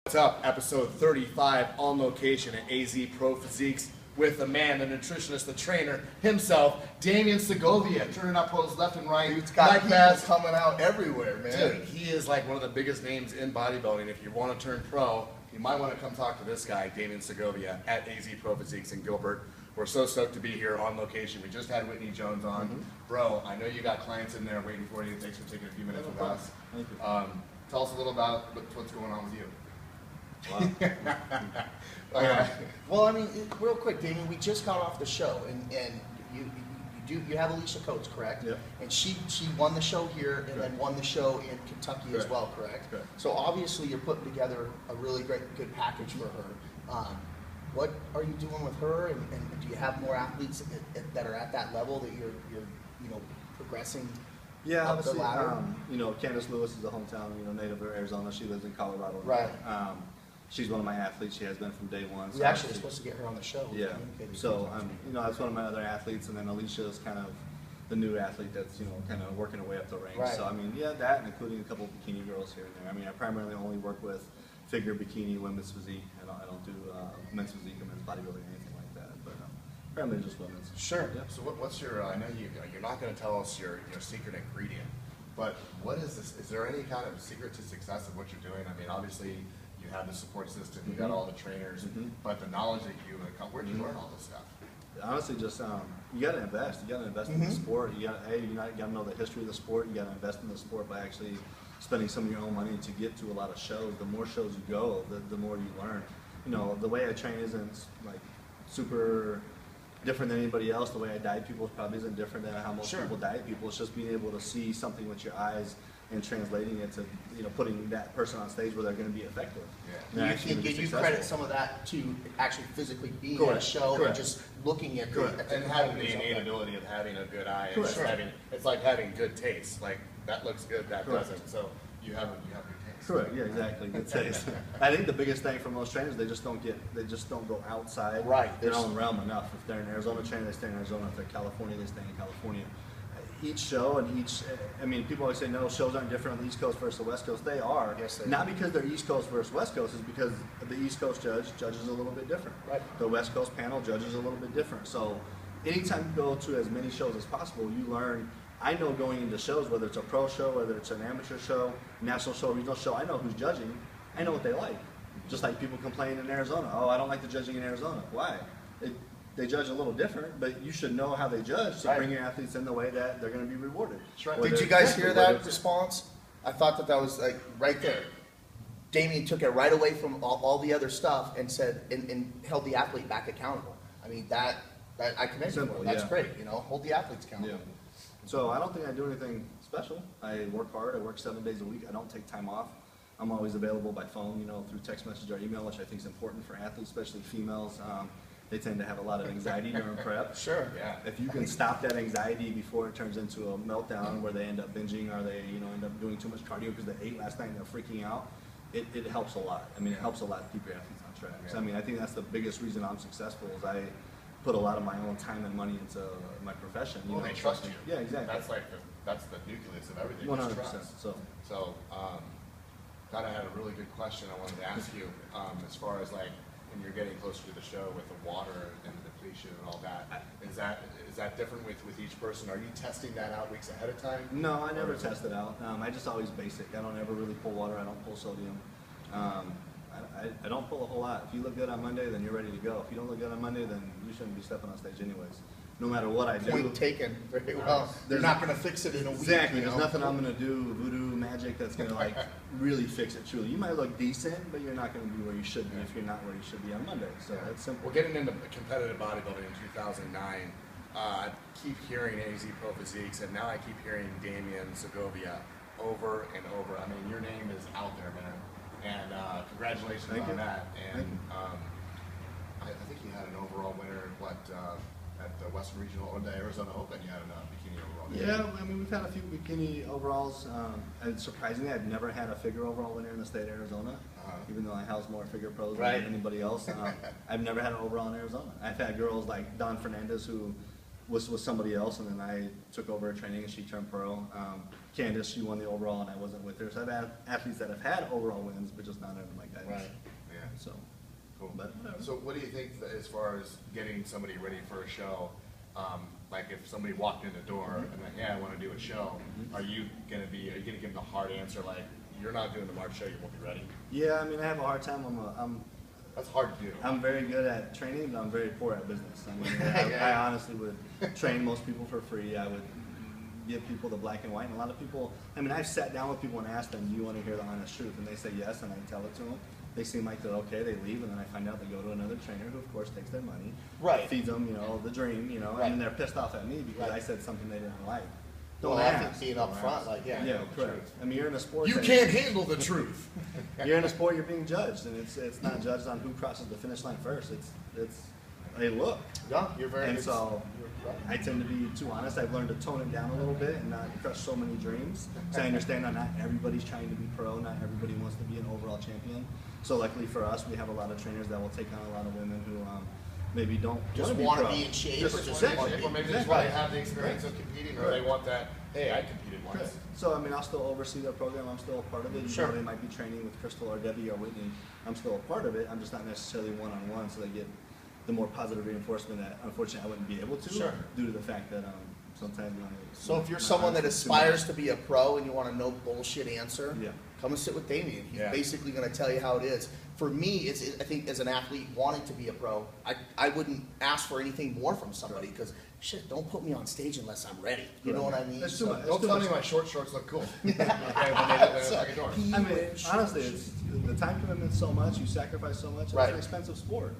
What's up? Episode 35 on location at AZ Pro Physiques with the man, the nutritionist, the trainer himself, Damian Segovia, turning up pros left and right. Dude's got heels coming out everywhere, man. Dude, he is like one of the biggest names in bodybuilding. If you want to turn pro, you might want to come talk to this guy, Damian Segovia, at AZ Pro Physiques in Gilbert. We're so stoked to be here on location. We just had Whitney Jones on. Bro, I know you got clients in there waiting for you. Thanks for taking a few minutes with us. Thank you. Tell us a little about what's going on with you. Wow. Well, I mean, real quick, Damian, we just got off the show, and you have Alicia Coates, correct? Yeah. And she won the show here and then won the show in Kentucky as well, correct? Correct. So obviously you're putting together a really good package for her. What are you doing with her, and do you have more athletes that are at that level that you're progressing? Yeah, up the obviously, ladder? Candace Lewis is a hometown, native of Arizona. She lives in Colorado. Right. She's one of my athletes. She has been from day one. We actually are supposed to get her on the show. Yeah. So, that's one of my other athletes, and then Alicia is kind of the new athlete that's, kind of working her way up the ranks. Right. So, that, and including a couple of bikini girls here and there. I primarily only work with figure, bikini, women's physique. I don't do men's physique or men's bodybuilding or anything like that. But primarily just women's. Sure. Yeah. So what's your? I know you're not going to tell us your secret ingredient, but what is this? Is there any kind of secret to success of what you're doing? Obviously you have the support system, you got all the trainers, but the knowledge that where'd you learn all this stuff? Honestly, just you got to invest. You got to invest in the sport. You got to know the history of the sport. You got to invest in the sport by actually spending some of your own money to get to a lot of shows. The more shows you go, the more you learn. The way I train isn't like super different than anybody else. The way I diet people probably isn't different than how most people diet people. It's just being able to see something with your eyes and translating it to, putting that person on stage where they're going to be effective. Yeah. You credit some of that to actually physically being at a show and just looking at and having the innate ability of having a good eye. And it's like having good taste. Like that looks good, that doesn't. So you have good taste. Correct. Yeah, exactly. Good taste. I think the biggest thing for most trainers, they just don't go outside their own realm enough. If they're in Arizona training, they stay in Arizona. If they're California, they stay in California. Each show and people always say, no, shows aren't different on the East Coast versus the West Coast. They are. Yes, they Not because they're East Coast versus West Coast, is because the East Coast judges a little bit different. Right. The West Coast panel judges a little bit different. So anytime you go to as many shows as possible, you learn. I know going into shows, whether it's a pro show, whether it's an amateur show, national show, regional show, I know who's judging. I know what they like. Just like people complain in Arizona, oh, I don't like the judging in Arizona. Why? They judge a little different, but you should know how they judge to bring your athletes in the way that they're going to be rewarded. Right. Did you guys hear that response? I thought that was like right there. Damian took it right away from all the other stuff and said and held the athlete back accountable. That I commend you for. That's great. Hold the athletes accountable. Yeah. So I don't think I do anything special. I work hard. I work 7 days a week. I don't take time off. I'm always available by phone, through text message or email, which I think is important for athletes, especially females. They tend to have a lot of anxiety during prep. Sure. Yeah. If you can stop that anxiety before it turns into a meltdown where they end up binging or they end up doing too much cardio because they ate last night and they're freaking out, it helps a lot. It helps a lot to keep your athletes on track. Yeah. So, I think that's the biggest reason I'm successful is I put a lot of my own time and money into my profession. Well, they trust you. Yeah, exactly. That's the nucleus of everything. 100%. So, thought I had a really good question I wanted to ask you as far as like when you're getting closer to the show with the water and the depletion and all that. Is that different with each person? Are you testing that out weeks ahead of time? No, I never test it out. I just always basic. I don't ever really pull water. I don't pull sodium. I don't pull a whole lot. If you look good on Monday, then you're ready to go. If you don't look good on Monday, then you shouldn't be stepping on stage anyways. No matter what I do. Point taken. Very well. They're not going to fix it in a week. Exactly. There's nothing I'm going to do, voodoo, magic, that's going to really fix it truly. You might look decent, but you're not going to be where you should be if you're not where you should be on Monday. So that's simple. Well, getting into competitive bodybuilding in 2009, I keep hearing AZ Pro Physiques, and now I keep hearing Damian Segovia over and over. Your name is out there, man. And congratulations on that. And I think you had an overall winner, at the Western Regional or the Arizona Open, you had a bikini overall. Yeah, we've had a few bikini overalls. And surprisingly, I've never had a figure overall winner in the state of Arizona, even though I house more figure pros than anybody else. I've never had an overall in Arizona. I've had girls like Dawn Fernandez who was with somebody else, and then I took over her training and she turned pro. Candace, she won the overall and I wasn't with her. So I've had athletes that have had overall wins, but just not under my guidance. Right. but whatever. So what do you think as far as getting somebody ready for a show? Like if somebody walked in the door and like, yeah, I want to do a show, are you gonna give them the hard answer like, you're not doing the March show, you won't be ready? Yeah, I mean, I have a hard time. That's hard to do. I'm very good at training, but I'm very poor at business. I mean, I honestly would train most people for free. I would give people the black and white. And a lot of people, I mean, I've sat down with people and asked them, do you want to hear the honest truth? And they say yes, and I tell it to them. They seem like they're okay, they leave, and then I find out they go to another trainer who, of course, takes their money, feeds them, the dream, and then they're pissed off at me because I said something they didn't like. Don't ask. I think being up front, like, Yeah, correct. I mean, you're in a sport. You can't handle the truth. You're in a sport. You're being judged, and it's not judged on who crosses the finish line first. It's a look. Yeah, you're very. And so I tend to be too honest. I've learned to tone it down a little bit and not crush so many dreams. So I understand that not everybody's trying to be pro. Not everybody wants to be an overall champion. So luckily for us, we have a lot of trainers that will take on a lot of women who maybe don't just want to be in shape, or just want to be. Or maybe just want to have the experience of competing, or they want that. Hey, I competed once. Correct. So I mean, I'll still oversee their program. I'm still a part of it. Even though they might be training with Crystal or Debbie or Whitney, I'm still a part of it. I'm just not necessarily one-on-one, so they get the more positive reinforcement that unfortunately I wouldn't be able to due to the fact that sometimes. So if you're someone that aspires to be a pro and you want a no bullshit answer, come and sit with Damian. He's basically going to tell you how it is. For me, I think as an athlete wanting to be a pro, I wouldn't ask for anything more from somebody because shit, don't put me on stage unless I'm ready. You know what I mean? Don't tell me my short shorts look cool. I mean, honestly, the time commitment's so much. You sacrifice so much. It's an expensive sport.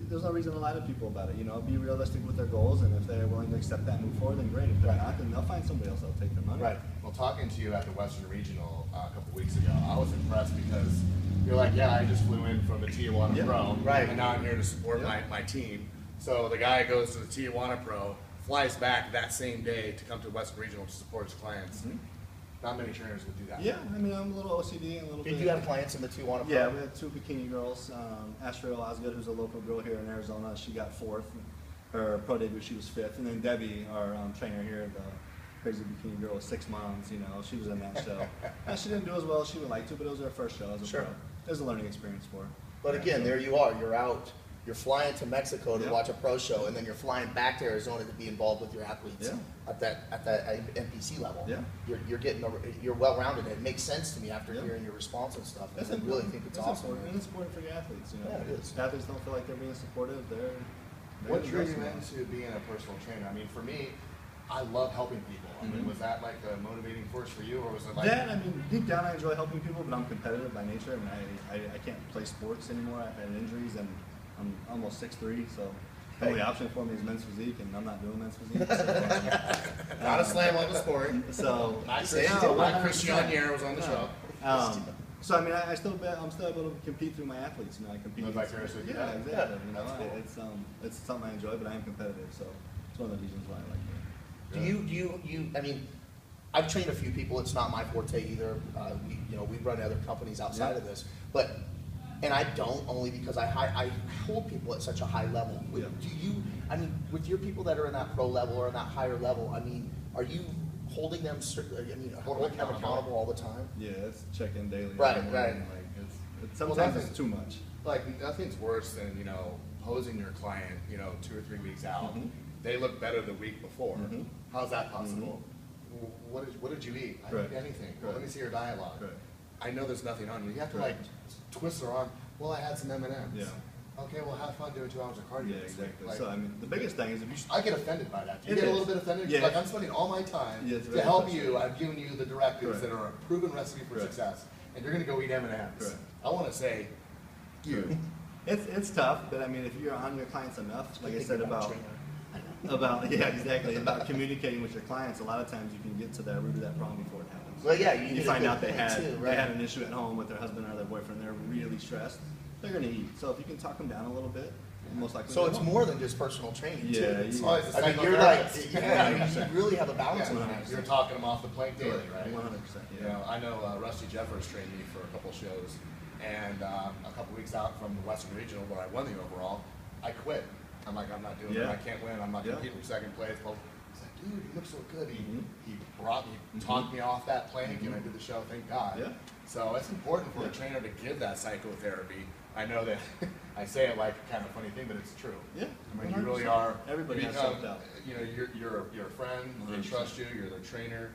There's no reason to lie to people about it. Be realistic with their goals, and if they're willing to accept that and move forward, then great. If they're not, then they'll find somebody else that'll take their money. Right. Well, talking to you at the Western Regional a couple weeks ago, I was impressed because you're like, yeah, I just flew in from the Tijuana Pro, and now I'm here to support my team. So the guy goes to the Tijuana Pro, flies back that same day to come to Western Regional to support his clients. Not many trainers would do that. Yeah, I mean, I'm a little OCD and a little bit. Did you have clients in the Tijuana Pro? Yeah, we had two bikini girls. Ashrael Osgood, who's a local girl here in Arizona, she got 4th. Her pro debut, she was 5th. And then Debbie, our trainer here, the crazy bikini girl, was 6 months. She was in that show. She didn't do as well as she would like to, but it was her first show as a pro. It was a learning experience for her. But again, there you are. You're out. You're flying to Mexico to watch a pro show, and then you're flying back to Arizona to be involved with your athletes at that NPC level. You're well-rounded. It makes sense to me after hearing your response and stuff. I really think it's awesome. And it's important for your athletes. Yeah, it is. Athletes don't feel like they're being supported. What drew you into being a personal trainer? I mean, for me, I love helping people. I mean, was that like a motivating force for you, or was it like? Yeah, I mean, deep down, I enjoy helping people, but I'm competitive by nature. I mean, I can't play sports anymore. I've had injuries, and I'm almost 6'3", so the only option for me is men's physique, and I'm not doing men's physique. So, not a slam on the sport. So, Christian Yer was on the show. So I mean, I'm still able to compete through my athletes. I compete. Vicariously. Yeah, exactly. Cool. It's something I enjoy, but I am competitive, so it's one of the reasons why I like it. Do you? I mean, I've trained a few people. It's not my forte either. We run other companies outside of this, but. And I don't, only because I hold people at such a high level. Do you, I mean, with your people that are in that pro level or in that higher level, I mean, are you holding them, holding them accountable all the time? Yeah, it's check-in daily. Right. Like, sometimes it's too much. Like, nothing's worse than, posing your client, 2 or 3 weeks out. They look better the week before. How's that possible? What did you eat? I didn't eat anything. Well, let me see your dialogue. I know there's nothing on you. You have to twist their arm. Well, I had some M&Ms. Yeah. Okay, well, have fun doing 2 hours of cardio. Yeah, exactly. So I mean, the biggest thing is if you. I get offended by that. Do you get a little bit offended? Yeah. Like, I'm spending all my time to help you. I've given you the directives that are a proven recipe for success, and you're going to go eat M&Ms. I want to say, you. It's tough, but I mean, if you're on your clients enough, like I said about communicating with your clients, a lot of times you can get to the root of that problem before it happens. Well, yeah, you find out they had an issue at home with their husband or their boyfriend. They're really stressed. They're going to eat. So if you can talk them down a little bit, most likely. So it's more than just personal training. Yeah, too. I mean, you're like, you really have a balance. You're talking them off the plank daily, right? 100%. Yeah. I know Rusty Jeffers trained me for a couple shows, and a couple weeks out from the Western Regional where I won the overall, I quit. I'm like, I'm not doing it. I can't win. I'm not competing for second place. Well, dude, you look so good. He brought me, talked me off that plank, and I did the show. Thank God. Yeah. So it's important for a trainer to give that psychotherapy. I know that I say it like a kind of funny thing, but it's true. Yeah. I mean, you 100%. really are. Everybody you has become, self-doubt. You know, you're a friend. They 100%. trust you. You're their trainer.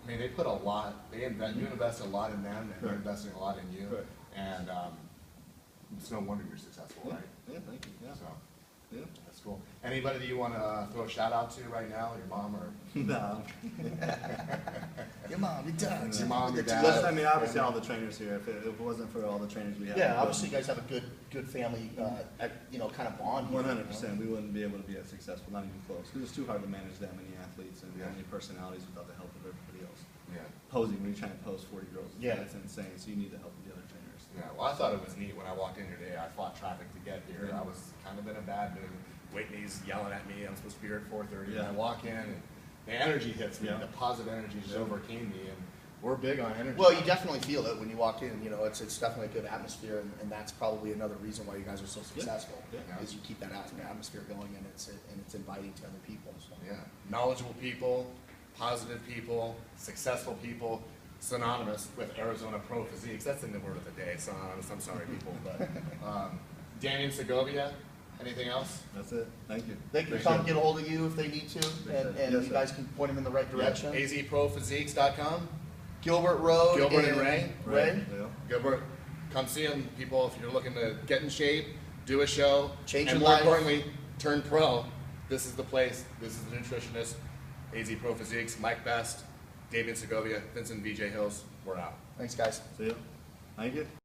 I mean, they put a lot. You invest a lot in them, and they're investing a lot in you. Right. And it's no wonder you're successful, right? Yeah, thank you. Yeah. So Yeah. that's cool. Anybody that you want to throw a shout out to right now? Your mom or No. Your mom, your dad. your mom, your dad? Just, I mean, obviously all the trainers here. If it wasn't for all the trainers we have. Yeah, obviously you guys have a good family, kind of bond. here, 100%. We wouldn't be able to be as successful, not even close. Because it's too hard to manage that many athletes and that many personalities without the help of everybody else. Yeah. Posing, when you're trying to pose 40 girls, Yeah. that's insane. So you need the help of the other trainers. Yeah, well, I thought it was neat when I walked in today. I fought traffic to get here. I was kind of in a bad mood. Whitney's yelling at me. I'm supposed to be here at 4:30. And I walk in, and the energy hits me. Yeah. The positive energy just overcame me, and we're big on energy. Well, you definitely feel it when you walk in. You know, it's definitely a good atmosphere, and that's probably another reason why you guys are so successful. Yeah. Is you keep that atmosphere going, and it's inviting to other people. So. Yeah, knowledgeable people, positive people, successful people, synonymous with Arizona Pro Physiques. That's in the word of the day, synonymous. I'm sorry, people. But Damian Segovia, anything else? That's it. Thank you. They can come get a hold of you if they need to, and Yes, you sir. guys can point them in the right direction. AZProPhysiques.com. Gilbert Road. Gilbert and in Ray. Ray. Yeah. Gilbert, come see him, people. If you're looking to get in shape, do a show, Change and your more life. importantly, turn pro. This is the place. This is the nutritionist. AZ Pro Physiques. Mike Best, Damian Segovia, Vincent VJ Hils. We're out. Thanks, guys. See ya. Thank you.